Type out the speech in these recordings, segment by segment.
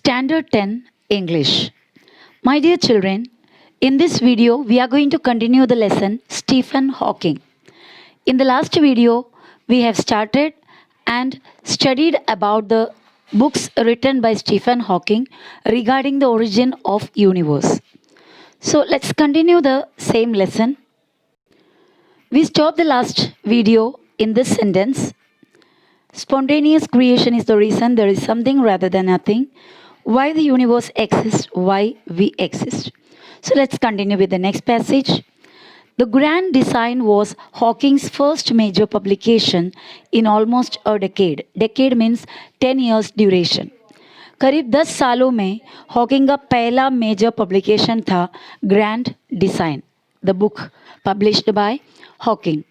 Standard 10 English. My dear children, in this video we are going to continue the lesson Stephen Hawking. In the last video we have started and studied about the books written by Stephen Hawking regarding the origin of universe. So let's continue the same lesson. We stopped the last video in this sentence. Spontaneous creation is the reason there is something rather than nothing. Why the universe exists, why we exist. So let's continue with the next passage. The Grand Design was Hawking's first major publication in almost a decade. Decade means 10 years duration. करीब 10 सालों में Hawking का पहला major publication था grand design, the book published by Hawking.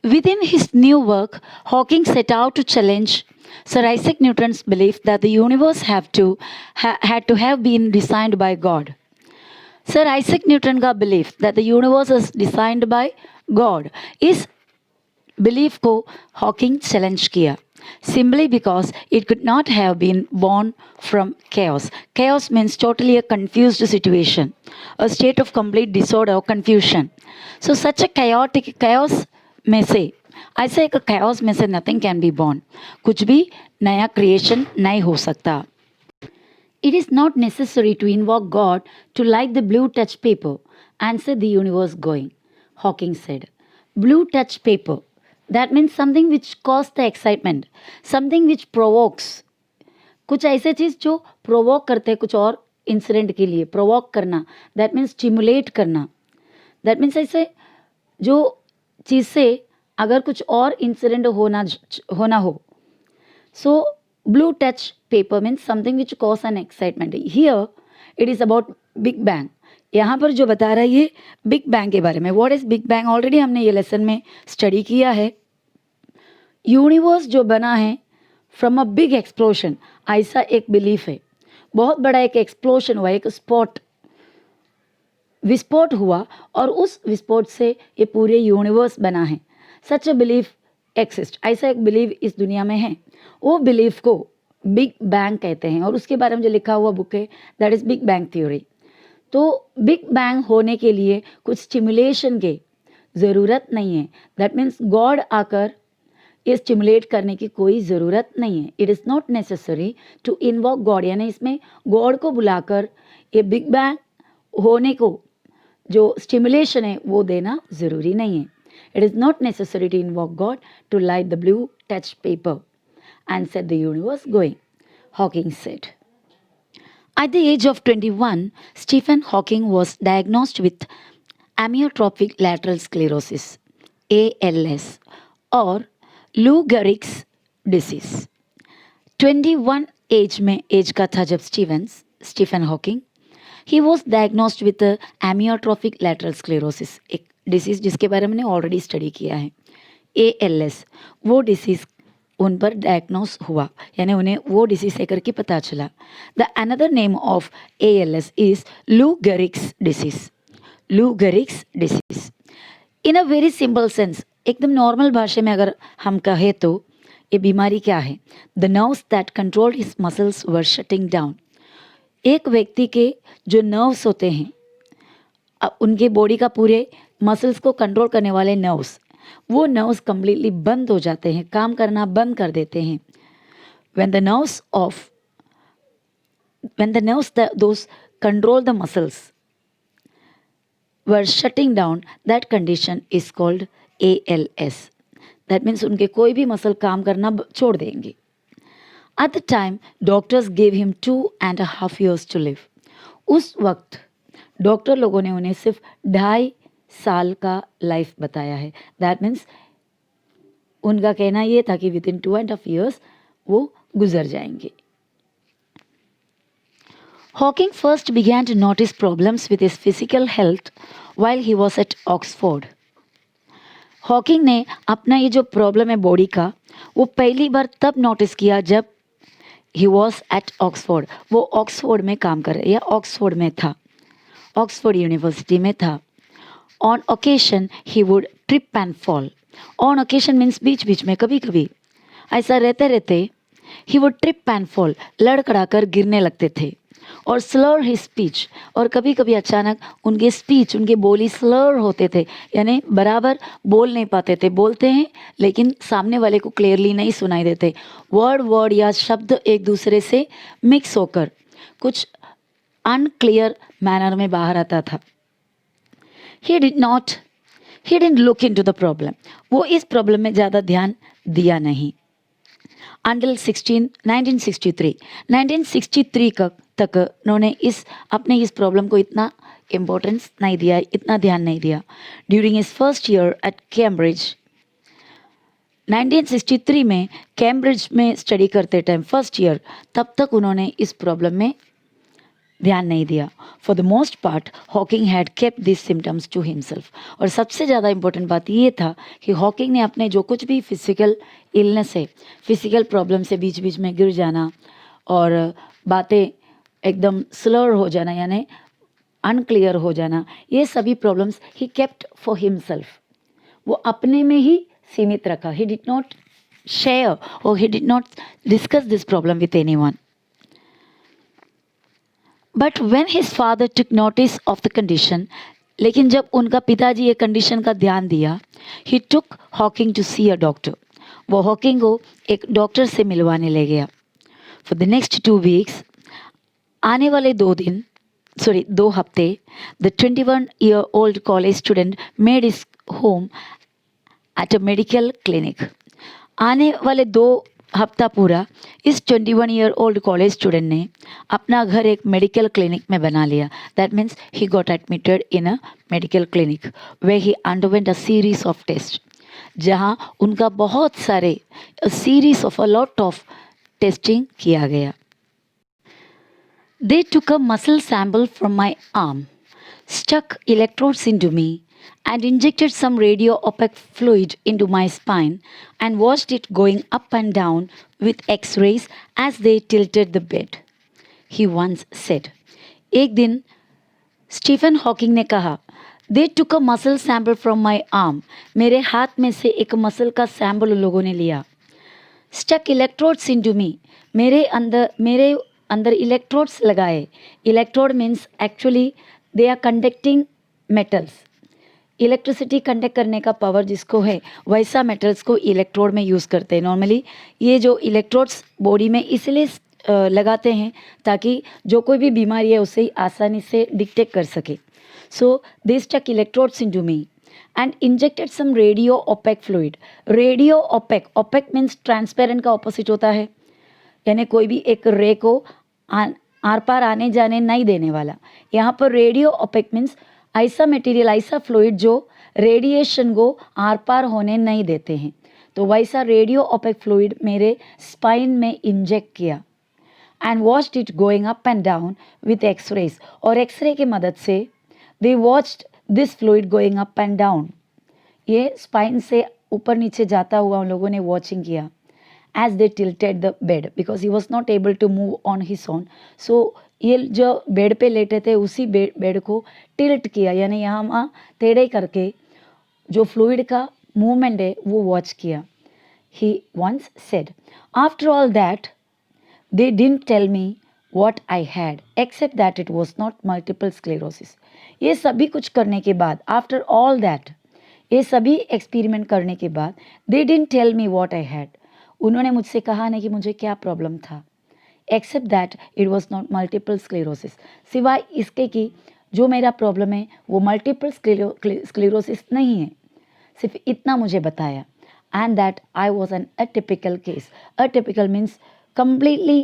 Within his new work, Hawking set out to challenge Sir Isaac Newton's belief that the universe had to have been designed by God. Sir Isaac Newton का belief that the universe is designed by God, इस belief को Hawking challenge किया. Simply because it could not have been born from chaos. Chaos means totally a confused situation, a state of complete disorder or confusion. So such a chaos में से ऐसे एक chaos में से nothing can be born. कुछ भी नया creation नहीं हो सकता. It is not necessary to invoke God to light the blue touch paper and set the universe going, Hawking said. Blue touch paper. That means something which causes the excitement, something which provokes. कुछ ऐसे चीज़ जो provoke करते हैं कुछ और incident के लिए. provoke करना, that means stimulate करना. that means ऐसे जो चीज़ से अगर कुछ और इंसिडेंट होना हो. So blue touch paper means something which cause an excitement. Here it is about Big Bang. यहाँ पर जो बता रहा है ये बिग बैंग के बारे में. What is big bang already हमने ये लेसन में स्टडी किया है. यूनिवर्स जो बना है फ्रॉम अ बिग एक्सप्लोशन, ऐसा एक बिलीफ है. बहुत बड़ा एक एक्सप्लोशन हुआ, एक विस्फोट हुआ और उस विस्फोट से ये पूरे यूनिवर्स बना है. सच अ बिलीफ एक्सिस्ट, ऐसा एक बिलीव इस दुनिया में है. वो बिलीफ को बिग बैंग कहते हैं और उसके बारे में जो लिखा हुआ बुक है that is big bang theory. तो बिग बैंग होने के लिए कुछ स्टिमुलेशन के ज़रूरत नहीं है. दैट मीन्स गॉड आकर ये स्टिमुलेट करने की कोई ज़रूरत नहीं है. It is not necessary to invoke God, यानी इसमें गॉड को बुलाकर ये बिग बैंग होने को जो स्टिमुलेशन है वो देना ज़रूरी नहीं है. It is not necessary to invoke God to light the blue touch paper and set the universe going, Hawking said. At the age of 21, Stephen Hawking was diagnosed with amyotrophic lateral sclerosis, ALS, or Lou Gehrig's disease. 21 age का था जब Stephen Hawking. He was diagnosed with amyotrophic lateral sclerosis, एक disease जिसके बारे में मैंने already study किया है. ALS, वो डिसीज़ उन पर डायग्नोस हुआ, यानी उन्हें वो डिसीज़ है करके पता चला. The another name of ALS is Lou Gehrig's disease. Lou Gehrig's disease in a very simple sense, एकदम नॉर्मल भाषा में अगर हम कहें तो ये बीमारी क्या है. The nerves that controlled his muscles were shutting down. एक व्यक्ति के जो नर्व्स होते हैं, उनके बॉडी का पूरे मसल्स को कंट्रोल करने वाले नर्व्स, वो नर्व्स कम्प्लीटली बंद हो जाते हैं, काम करना बंद कर देते हैं. when the nerves those control the muscles were shutting down, that condition is called ALS. that means उनके कोई भी मसल काम करना छोड़ देंगे. At the time, doctors gave him 2.5 years to live. उस वक्त डॉक्टर लोगों ने उन्हें सिर्फ 2.5 साल का लाइफ बताया है. दैट मीन्स उनका कहना ये था कि विद इन 2.5 years वो गुजर जाएंगे. Hawking first began to notice problems with his physical health while he was at Oxford. Hawking ने अपना ये जो प्रॉब्लम है बॉडी का, वो पहली बार तब नोटिस किया जब ही वॉज एट ऑक्सफोर्ड. वो ऑक्सफोर्ड में काम कर रहे या ऑक्सफोर्ड में था, ऑक्सफोर्ड यूनिवर्सिटी में था. On occasion he would trip and fall. On occasion means बीच बीच में, कभी कभी ऐसा रहते रहते he would trip and fall, लड़खड़ाकर गिरने लगते थे, और स्लर हिज स्पीच, और कभी कभी अचानक उनके स्पीच, उनके बोली स्लर होते थे, यानी बराबर बोल नहीं पाते थे, बोलते हैं लेकिन सामने वाले को क्लियरली नहीं सुनाई देते, वर्ड या शब्द एक दूसरे से मिक्स होकर कुछ अनक्लियर मैनर में बाहर आता था. He didn't look into the problem, वो इस प्रॉब्लम में ज़्यादा ध्यान दिया नहीं. अंटिल 1963 तक उन्होंने अपने इस प्रॉब्लम को इतना इम्पोर्टेंस नहीं दिया, इतना ध्यान नहीं दिया. During his first year at Cambridge, 1963 में कैम्ब्रिज में स्टडी करते टाइम फर्स्ट ईयर, तब तक उन्होंने इस प्रॉब्लम में ध्यान नहीं दिया. For the most part Hawking had kept this symptoms to himself. और सबसे ज़्यादा इंपॉर्टेंट बात ये था कि हॉकिंग ने अपने जो कुछ भी फिजिकल इलनेस है, फिजिकल प्रॉब्लम से बीच बीच में गिर जाना और बातें एकदम स्लर हो जाना, यानी अनक्लियर हो जाना, ये सभी problems he kept for himself. वो अपने में ही सीमित रखा. ही डिड नॉट शेयर और he did not discuss this problem with anyone. But when his father took notice of the condition, लेकिन जब उनका पिताजी ये कंडीशन का ध्यान दिया, he took Hawking to see a doctor. वो हॉकिंग को एक डॉक्टर से मिलवाने ले गया. फॉर द नेक्स्ट 2 वीक्स, आने वाले 2 हफ्ते, the 21-year-old college student made his home at a medical clinic. आने वाले 2 हफ्ता पूरा इस 21-year-old कॉलेज स्टूडेंट ने अपना घर एक मेडिकल क्लिनिक में बना लिया. That means he got admitted in a medical clinic where he underwent a series of test, जहाँ उनका बहुत सारे series of a lot of testing किया गया. They took a muscle sample from my arm, stuck electrodes into me, and injected some radio-opaque fluid into my spine and watched it going up and down with X-rays as they tilted the bed. He once said. एक दिन Stephen Hawking ने कहा, They took a muscle sample from my arm. मेरे हाथ में से एक muscle का सैम्पल उन लोगों ने लिया. Stuck electrodes into me. मेरे अंदर इलेक्ट्रोड्स लगाए. Electrode means actually they are conducting metals. Electricity conduct करने का पावर जिसको है, वैसा मेटल्स को इलेक्ट्रोड में यूज़ करते हैं. नॉर्मली ये जो इलेक्ट्रोड्स बॉडी में इसलिए लगाते हैं ताकि जो कोई भी बीमारी है उसे आसानी से डिटेक्ट कर सके. So they stuck electrodes into me and injected some radio opaque fluid. Radio opaque means transparent का ऑपोजिट होता है, यानी कोई भी एक रे को आर पार आने जाने नहीं देने वाला. यहाँ पर रेडियो ओपेक मीन्स ऐसा मटेरियल, ऐसा फ्लूइड जो रेडिएशन को आर पार होने नहीं देते हैं. तो वैसा रेडियो ओपेक फ्लूइड मेरे स्पाइन में इंजेक्ट किया. And watched it going up and down with X-rays, और एक्सरे की मदद से they watched this fluid going up and down. ये स्पाइन से ऊपर नीचे जाता हुआ उन लोगों ने वॉचिंग किया. As they tilted the bed because he was not able to move on his own. सो ये जो बेड पे लेटे थे उसी बेड को टिल्ट किया, यानी यहाँ वहाँ टेढ़े करके जो फ्लूइड का मूवमेंट है वो वॉच किया. He once said, after all that they didn't tell me what I had, except that it was not multiple sclerosis. ये सभी कुछ करने के बाद, after all that, ये सभी एक्सपेरिमेंट करने के बाद, they didn't tell me what I had. उन्होंने मुझसे कहा नहीं कि मुझे क्या प्रॉब्लम था. Except that it was not multiple sclerosis. सिवाय इसके कि जो मेरा प्रॉब्लम है वो मल्टीपल स्क्लेरोसिस नहीं है, सिर्फ इतना मुझे बताया. And that I was an atypical case. Atypical means completely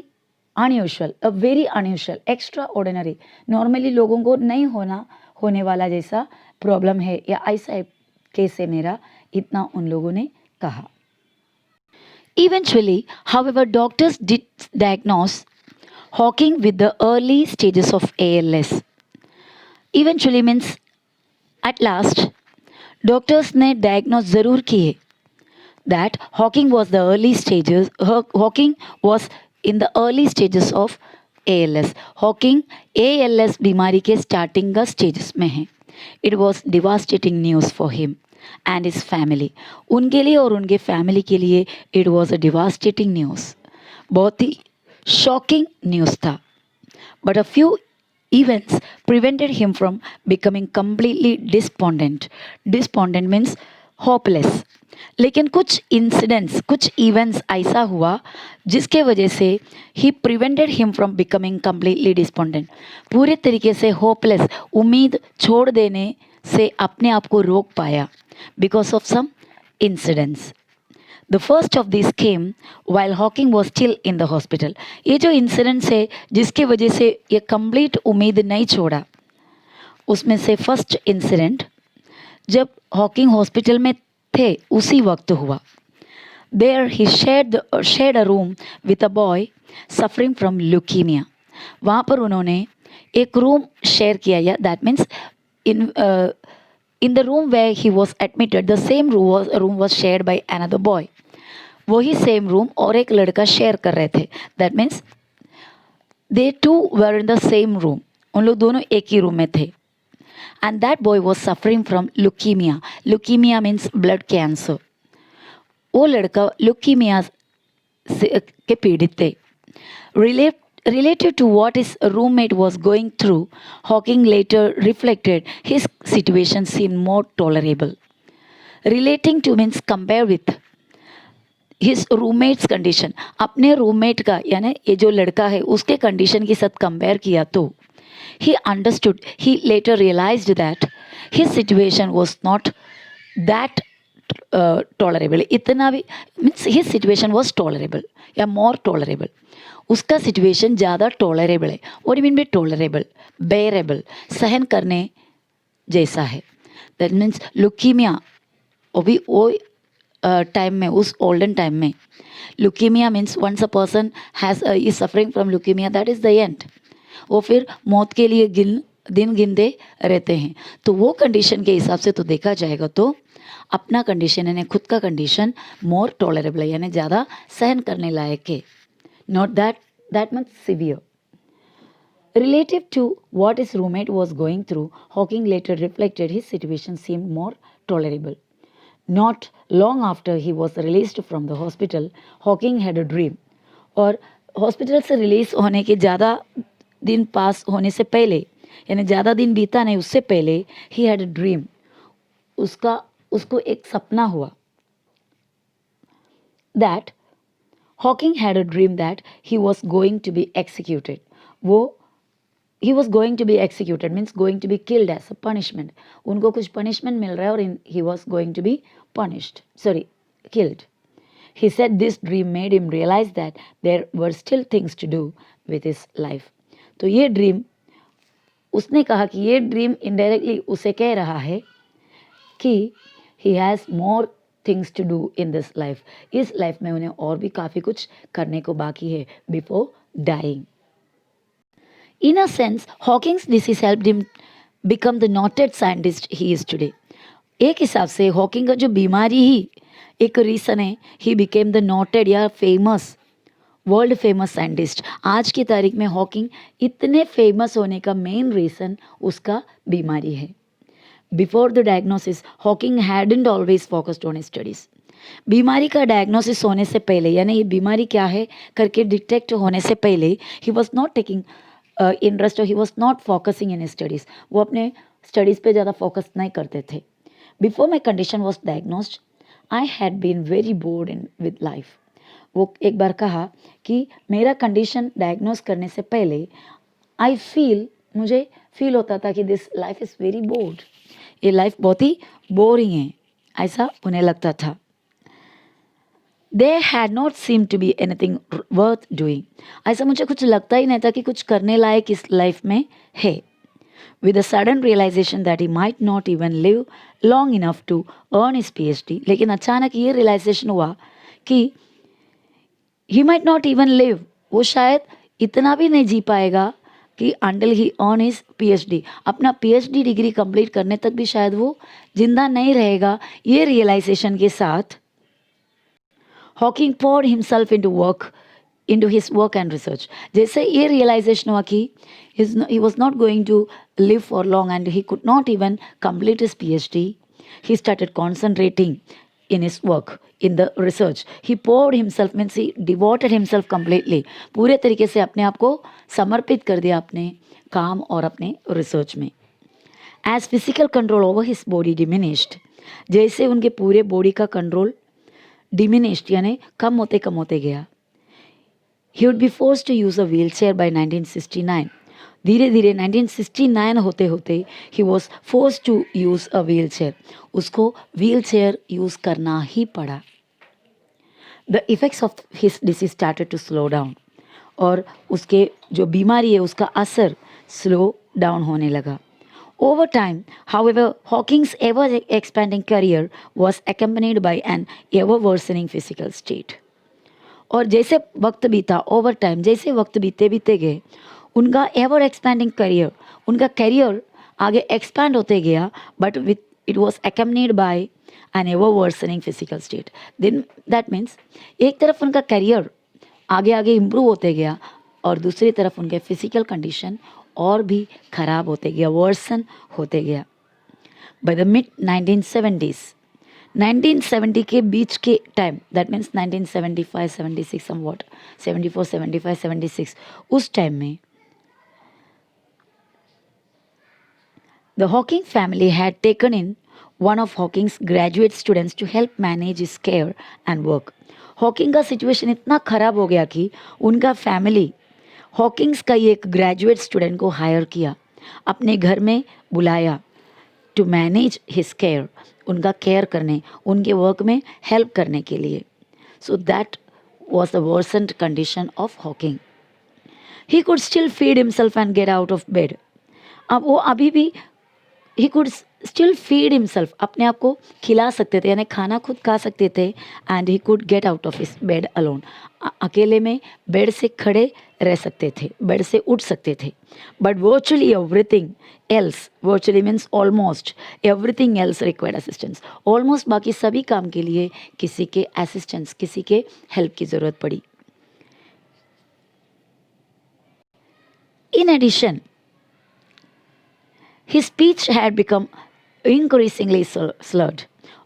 unusual, a very unusual, extra ordinary, normally लोगों को नहीं होने वाला जैसा प्रॉब्लम है या ऐसा केस है मेरा, इतना उन लोगों ने कहा. Eventually however doctors did diagnose Hawking with the early stages of ALS. Eventually means at last doctors ने डायग्नोस ज़रूर किए that Hawking was the early stages. Hawking was in the early stages of ALS. Hawking ALS बीमारी के starting का stages में है. It was devastating news for him and his family. उनके लिए और उनके फैमिली के लिए it was a devastating news. बहुत ही शॉकिंग न्यूज़ था. But a few events prevented him from becoming completely despondent. Despondent means hopeless. लेकिन कुछ इंसिडेंट्स, कुछ इवेंट्स ऐसा हुआ जिसके वजह से he prevented him from becoming completely despondent. पूरे तरीके से होपलेस, उम्मीद छोड़ देने से अपने आप को रोक पाया because of some incidents. The first of this came while Hawking was still in the hospital. ये जो इंसिडेंट्स है जिसके वजह से ये कंप्लीट उम्मीद नहीं छोड़ा, उसमें से फर्स्ट इंसिडेंट जब हॉकिंग हॉस्पिटल में थे उसी वक्त हुआ. There he shared a room with a boy suffering from leukaemia. वहाँ पर उन्होंने एक रूम शेयर किया. या that means in the room where he was admitted, the same room was shared by another boy. वही सेम रूम और एक लड़का शेयर कर रहे थे. That means they two were in the same room. उन लोग दोनों एक ही रूम में थे. And that boy was suffering from leukaemia. Leukaemia means blood cancer. वो लड़का ल्यूकीमिया के पीड़ित थे. Related to what his roommate was going through, Hawking later reflected his situation seemed more tolerable. Relating to means compare with his roommate's condition. अपने roommate का यानी ये जो लड़का है उसके कंडीशन के साथ कंपेयर किया तो he understood, he later realized that his situation was not that tolerable. इतना भी means his situation was tolerable या more tolerable. उसका सिचुएशन ज़्यादा टॉलरेबल है. What you mean by tolerable? बेरेबल, सहन करने जैसा है. दैट मीन्स ल्यूकीमिया अभी वो टाइम में, उस ओल्डन टाइम में leukaemia means once a person has is suffering from leukaemia that is the end. वो फिर मौत के लिए दिन गिनते रहते हैं. तो वो कंडीशन के हिसाब से तो देखा जाएगा तो अपना कंडीशन यानी खुद का कंडीशन मोर टॉलरेबल है यानी ज़्यादा सहन करने लायक है. Not that much severe. Relative to what his roommate was going through, Hawking later reflected his situation seemed more tolerable. Not long after he was released from the hospital, Hawking had a dream. और hospital से release होने के ज़्यादा दिन पास होने से पहले यानी ज़्यादा दिन बीता नहीं उससे पहले he had a dream. उसको एक सपना हुआ. That Hawking had a dream that he was going to be executed. He was going to be executed means going to be killed as a punishment. उनको कुछ punishment मिल रहा है और he was going to be killed. He said this dream made him realize that there were still things to do with his life. तो ये dream, उसने कहा कि ये ड्रीम इनडायरेक्टली उसे कह रहा है कि he has more things to do in this life. इस लाइफ में उन्हें और भी काफ़ी कुछ करने को बाकी है before dying. In a sense Hawking's disease helped him become the noted scientist he is today. एक हिसाब से हॉकिंग का जो बीमारी ही एक रीज़न है, ही बिकेम द नोटेड या फेमस, वर्ल्ड फेमस साइंटिस्ट. आज की तारीख में हॉकिंग इतने फेमस होने का मेन रीज़न उसका बीमारी है. Before the diagnosis, Hawking hadn't always focused on his studies. बीमारी का डायग्नोसिस होने से पहले यानी ये बीमारी क्या है करके डिटेक्ट होने से पहले he was not taking interest और he was not focusing in studies. वो अपने स्टडीज़ पे ज़्यादा फोकस नहीं करते थे. Before my condition was diagnosed I had been very bored in with life. वो एक बार कहा कि मेरा कंडीशन डायग्नोस करने से पहले मुझे फील होता था कि this life is very bored. ये लाइफ बहुत ही बोरिंग है ऐसा उन्हें लगता था. There had not seemed to be anything worth doing. ऐसा मुझे कुछ लगता ही नहीं था कि कुछ करने लायक इस लाइफ में है. With a sudden realization that he might not even live long enough to earn his PhD. लेकिन अचानक ये रियलाइजेशन हुआ कि he might not even live, वो शायद इतना भी नहीं जी पाएगा कि अंडल ही ऑन हिज PhD, अपना PhD डिग्री कंप्लीट करने तक भी शायद वो जिंदा नहीं रहेगा. ये रियलाइजेशन के साथ Hawking poured himself into his work and research. जैसे ये रियलाइजेशन हुआ कि he was not going to live for long and he could not even complete his PhD, he started concentrating in his work, in the research. He poured himself, means he devoted himself completely. पूरे तरीके से अपने आप को समर्पित कर दिया अपने काम और अपने रिसर्च में. As physical control over his body diminished, जैसे उनके पूरे बॉडी का कंट्रोल diminished यानी कम होते गया, he would be forced to use a wheelchair by 1969. धीरे धीरे 1969 होते होते ही was forced to use a wheelchair. उसको व्हील चेयर यूज़ करना ही पड़ा. The effects of his disease started to slow down. और उसके जो बीमारी है उसका असर स्लो डाउन होने लगा. Over time, however, Hawking's ever expanding career was accompanied by an ever worsening physical state. और जैसे वक्त बीता, ओवर टाइम जैसे वक्त बीते गए, उनका एवर एक्सपैंडिंग करियर, उनका करियर आगे एक्सपैंड होते गया, but with it was accompanied by an ever worsening physical state. Then that means एक तरफ उनका करियर आगे आगे इम्प्रूव होते गया और दूसरी तरफ उनके फिजिकल कंडीशन और भी खराब होते गया, वर्सन होते गया. बाय द मिड 1970s, 1970 के बीच के टाइम, दैट मीन्स 1975, 76 समवॉट, 74, 75, 76, उस टाइम में the Hawking family had taken in one of Hawking's graduate students to help manage his care and work. Hawking का सिचुएशन इतना ख़राब हो गया कि उनका फैमिली हॉकिंग्स का ही एक ग्रेजुएट स्टूडेंट को हायर किया, अपने घर में बुलाया टू मैनेज हिज केयर, उनका केयर करने, उनके वर्क में हेल्प करने के लिए. So that was the Versant condition of Hawking. He could still feed himself and get out of bed. अब वो अभी भी he could still feed himself, अपने आप को खिला सकते थे, यानी खाना खुद खा सकते थे. And he could get out of his bed alone. अकेले में बेड से खड़े रह सकते थे, बेड से उठ सकते थे. But virtually everything else, virtually means almost everything else required assistance. Almost बाकी सभी काम के लिए किसी के असिस्टेंस, किसी के हेल्प की ज़रूरत पड़ी. In addition, his speech had become increasingly slurred.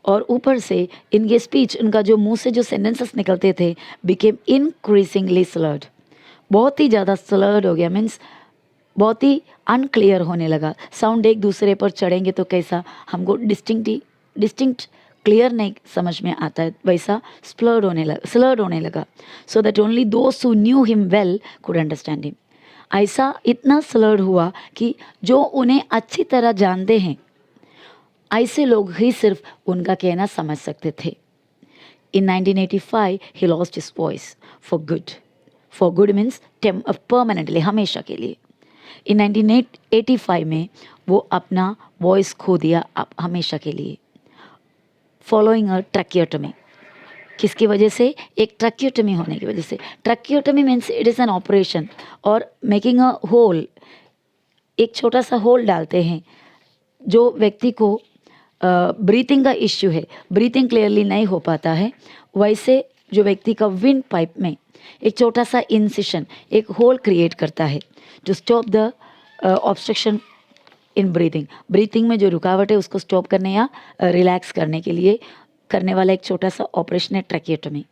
और ऊपर से इनके स्पीच, उनका जो मुंह से जो सेंटेंसेस निकलते थे, became increasingly slurred. बहुत ही ज़्यादा slurred हो गया, मीन्स बहुत ही अनक्लियर होने लगा. साउंड एक दूसरे पर चढ़ेंगे तो कैसा हमको डिस्टिंक्ट क्लियर नहीं समझ में आता है, वैसा स्लर्ड होने लगा. सो दैट ओनली दोस्त who knew him well could understand him. ऐसा इतना स्लर्ड हुआ कि जो उन्हें अच्छी तरह जानते हैं, ऐसे लोग ही सिर्फ उनका कहना समझ सकते थे. इन 1985 ही lost his voice for good. For good means permanently, हमेशा के लिए. इन 1985 में वो अपना वॉइस खो दिया हमेशा के लिए, फॉलोइंग अ ट्रैकियोटमी. किसकी वजह से? एक ट्रैकियोटमी होने की वजह से. Tracheotomy means it is an operation और मेकिंग अ होल, एक छोटा सा होल डालते हैं. जो व्यक्ति को ब्रीथिंग का इश्यू है, ब्रीथिंग क्लियरली नहीं हो पाता है, वैसे जो व्यक्ति का विंड पाइप में एक छोटा सा इंसिशन, एक होल क्रिएट करता है to stop the obstruction in breathing. Breathing में जो रुकावट है उसको स्टॉप करने या रिलैक्स करने के लिए करने वाला एक छोटा सा ऑपरेशन है ट्रैकियोटमी.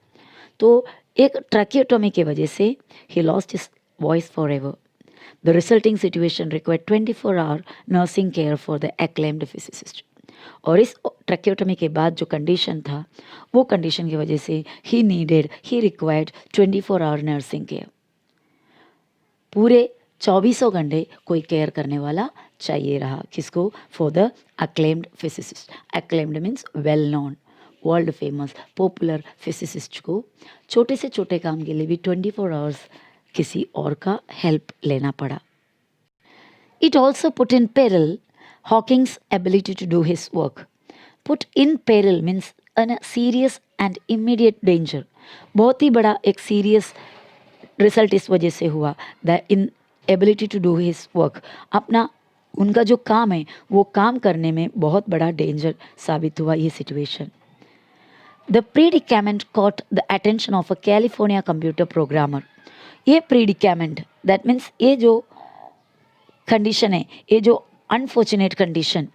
तो एक ट्रैकियोटमी की वजह से he lost his voice forever. The resulting situation required 24 hour nursing care for the acclaimed physicist. और इस ट्रैकियोटमी के बाद जो कंडीशन था, वो कंडीशन की वजह से ही रिक्वायर्ड 24 आवर नर्सिंग केयर. पूरे 24 घंटे कोई केयर करने वाला चाहिए रहा. किसको? For the acclaimed physicist. Acclaimed means well known, world famous, popular physicist को छोटे से छोटे काम के लिए भी 24 आवर्स किसी और का हेल्प लेना पड़ा. It also put in peril Hawking's ability to do his work. Put in peril means an serious and immediate danger. बहुत ही बड़ा एक सीरियस रिजल्ट इस वजह से हुआ, the inability to do his work. अपना उनका जो काम है वो काम करने में बहुत बड़ा डेंजर साबित हुआ ये situation. The predicament caught the attention of a California computer programmer. ये predicament, that means ये जो condition है, ये जो unfortunate condition,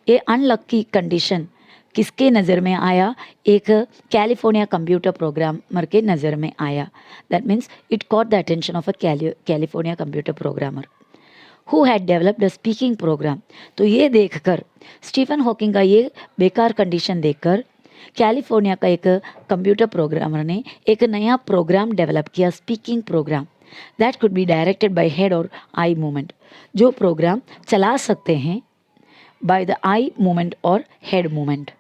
ये unlucky condition किसके नज़र में आया? एक कैलिफोर्निया कंप्यूटर प्रोग्रामर के नज़र में आया. That means it caught the attention of a California computer programmer who had developed a speaking program. तो ये देखकर स्टीफन हॉकिंग का ये बेकार कंडीशन देखकर कैलिफोर्निया का एक कंप्यूटर प्रोग्रामर ने एक नया प्रोग्राम डेवलप किया, speaking program that could be directed by head और आई मूवमेंट, जो प्रोग्राम चला सकते हैं बाय द आई मूवमेंट और head movement.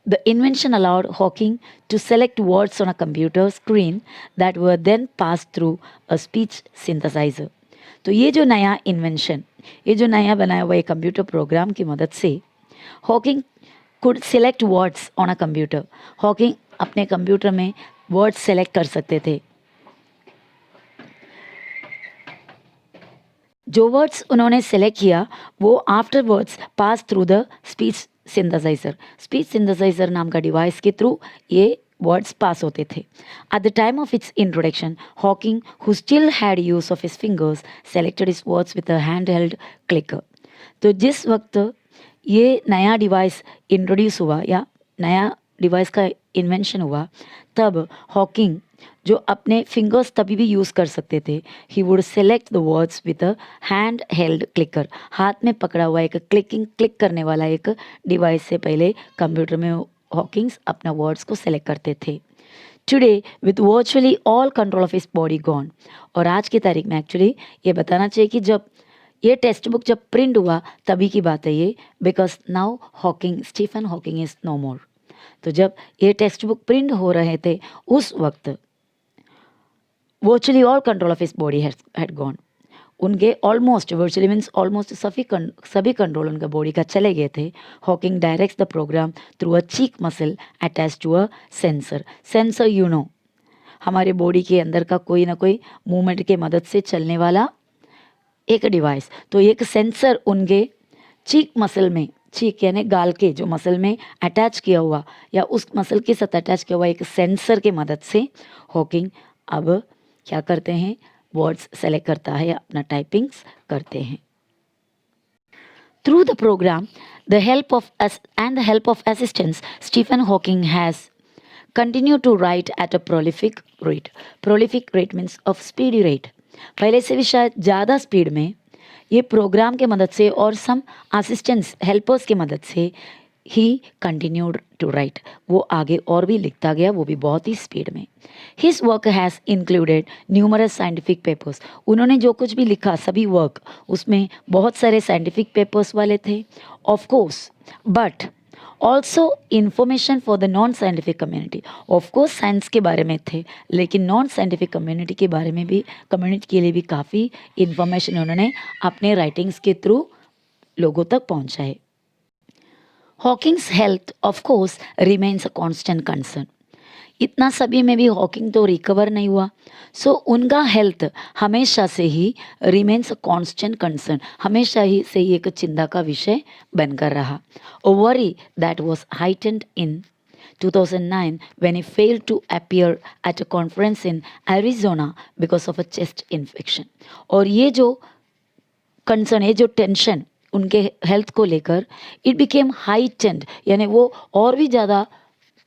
The invention allowed Hawking to select words on a computer screen that were then passed through a speech synthesizer. तो ये जो नया इन्वेंशन, ये जो नया बनाया हुआ एक कंप्यूटर प्रोग्राम की मदद से Hawking could select words on a computer. Hawking अपने कंप्यूटर में वर्ड्स सेलेक्ट कर सकते थे. जो वर्ड्स उन्होंने सेलेक्ट किया वो after words pass through the speech synthesiser. Speech synthesiser नाम का डिवाइस के थ्रू ये वर्ड्स पास होते थे. At the time of its introduction Hawking who still had use of his fingers selected his words with a hand held clicker. तो जिस वक्त ये नया डिवाइस इंट्रोड्यूस हुआ या नया डिवाइस का इन्वेंशन हुआ तब हॉकिंग जो अपने फिंगर्स तभी भी यूज़ कर सकते थे, he would select the words with a hand held clicker. हाथ में पकड़ा हुआ एक क्लिक करने वाला एक डिवाइस से पहले कंप्यूटर में हॉकिंग्स अपना वर्ड्स को सेलेक्ट करते थे. Today with virtually all control of his body gone. और आज की तारीख में एक्चुअली ये बताना चाहिए कि जब ये टेक्स्ट बुक जब प्रिंट हुआ तभी की बात है ये, because now Hawking Stephen Hawking is no more. तो जब ये टेक्स्ट बुक प्रिंट हो रहे थे उस वक्त virtually all control of his body had gone. उनके ऑलमोस्ट, वर्चुअली मीन्स ऑलमोस्ट सभी कंट्रोल उनका बॉडी का चले गए थे. Hawking directs the program through a cheek muscle attach to a sensor. Sensor you know हमारे बॉडी के अंदर का कोई ना कोई मूवमेंट के मदद से चलने वाला एक डिवाइस. तो एक सेंसर उनके चीक मसल में, चीक यानी गाल के जो मसल में अटैच किया हुआ या उस मसल के साथ अटैच किया हुआ एक सेंसर के मदद से हॉकिंग अब क्या करते हैं, वर्ड्स सेलेक्ट करता है, अपना टाइपिंग्स करते हैं. Through the program the help of and the help of assistants Stephen Hawking has continue to write at a prolific rate. Prolific rate means of speedy rate. पहले से भी शायद ज़्यादा स्पीड में ये प्रोग्राम के मदद से और सम असिस्टेंट्स हेल्पर्स की मदद से ही कंटिन्यूड टू राइट. वो आगे और भी लिखता गया, वो भी बहुत ही स्पीड में. His work has included numerous scientific papers. उन्होंने जो कुछ भी लिखा सभी वर्क उसमें बहुत सारे साइंटिफिक पेपर्स वाले थे of course, but also information for the non scientific community. Of course science के बारे में थे लेकिन नॉन साइंटिफिक कम्युनिटी के बारे में भी, कम्युनिटी के लिए भी काफ़ी इंफॉर्मेशन उन्होंने अपने राइटिंग्स के थ्रू लोगों तक पहुंचाए. Hawking's health of course remains a constant concern. इतना सभी में भी हॉकिंग तो रिकवर नहीं हुआ. सो उनका हेल्थ हमेशा से ही रिमेन्स अ कॉन्स्टेंट कंसर्न, हमेशा ही से ही एक चिंता का विषय बनकर रहा. अ worry that was heightened in 2009 when he failed to appear at a conference in Arizona because of a chest infection. और ये जो कंसर्न, ये जो टेंशन उनके हेल्थ को लेकर इट बिकेम हाइटेंड, यानी वो और भी ज़्यादा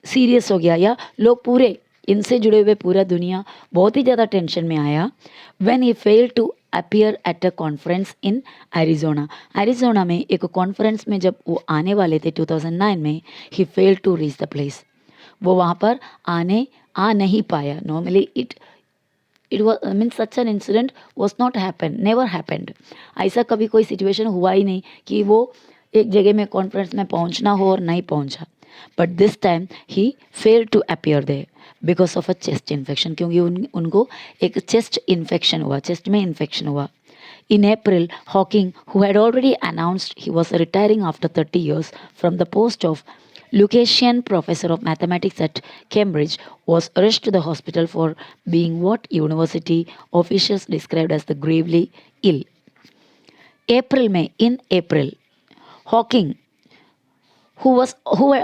सीरियस हो गया या लोग पूरे इनसे जुड़े हुए पूरा दुनिया बहुत ही ज़्यादा टेंशन में आया. When he fail to appear at a conference in Arizona. Arizona में एक कॉन्फ्रेंस में जब वो आने वाले थे 2009 में, he fail to reach the place. वो वहाँ पर आ नहीं पाया. Normally it was mean such an incident was not happen, never happened. ऐसा कभी कोई सिचुएशन हुआ ही नहीं कि वो एक जगह में कॉन्फ्रेंस में पहुंचना हो और नहीं पहुंचा. But this time he fail to appear there because of a chest infection, क्योंकि उनको एक चेस्ट इन्फेक्शन हुआ, चेस्ट में इन्फेक्शन हुआ. In April, Hawking, who had already announced he was retiring after 30 years from the post of Lucasian Professor of Mathematics at Cambridge, was rushed to the hospital for being what university officials described as the gravely ill. In April, Hawking, who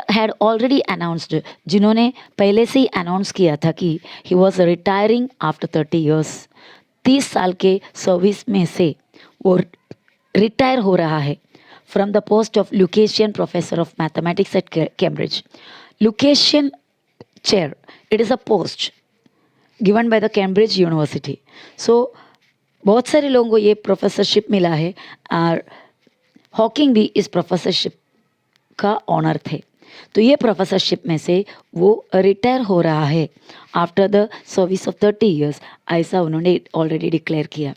had already announced, जिन्होंने पहले से ही announce किया था कि he was retiring after 30 years, 30 साल के service में से वो रिटायर हो रहा है from the post of Lucasian Professor of Mathematics at Cambridge. Lucasian chair, it is a post given by the Cambridge University. So बहुत सारे लोगों को ये प्रोफेसरशिप मिला है और हॉकिंग भी इस प्रोफेसरशिप का ऑनर थे. तो ये प्रोफेसरशिप में से वो रिटायर हो रहा है after the service of 30 years, ऐसा उन्होंने ऑलरेडी डिक्लेयर किया.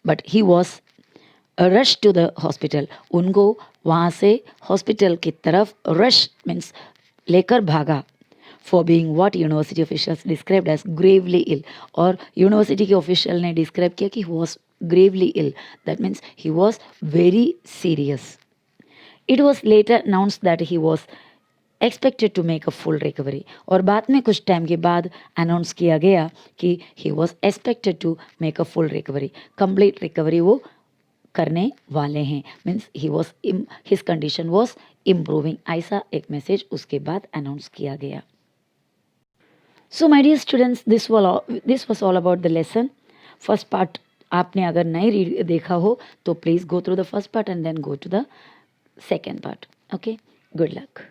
But he was rush to the hospital. उनको वहाँ से हॉस्पिटल की तरफ रश मीन्स लेकर भागा. For being what university officials described as gravely ill. और यूनिवर्सिटी के ऑफिशियल ने डिस्क्राइब किया कि he was gravely ill. That means he was very serious. It was later announced that he was expected to make a full recovery. और बाद में कुछ time के बाद अनाउंस किया गया कि he was expected to make a full recovery. Complete recovery वो करने वाले हैं. Means his condition was improving. ऐसा एक मैसेज उसके बाद अनाउंस किया गया. So my dear students, this was all about the lesson. First part आपने अगर नहीं देखा हो तो please go through the first part and then go to the second part. Okay, good luck.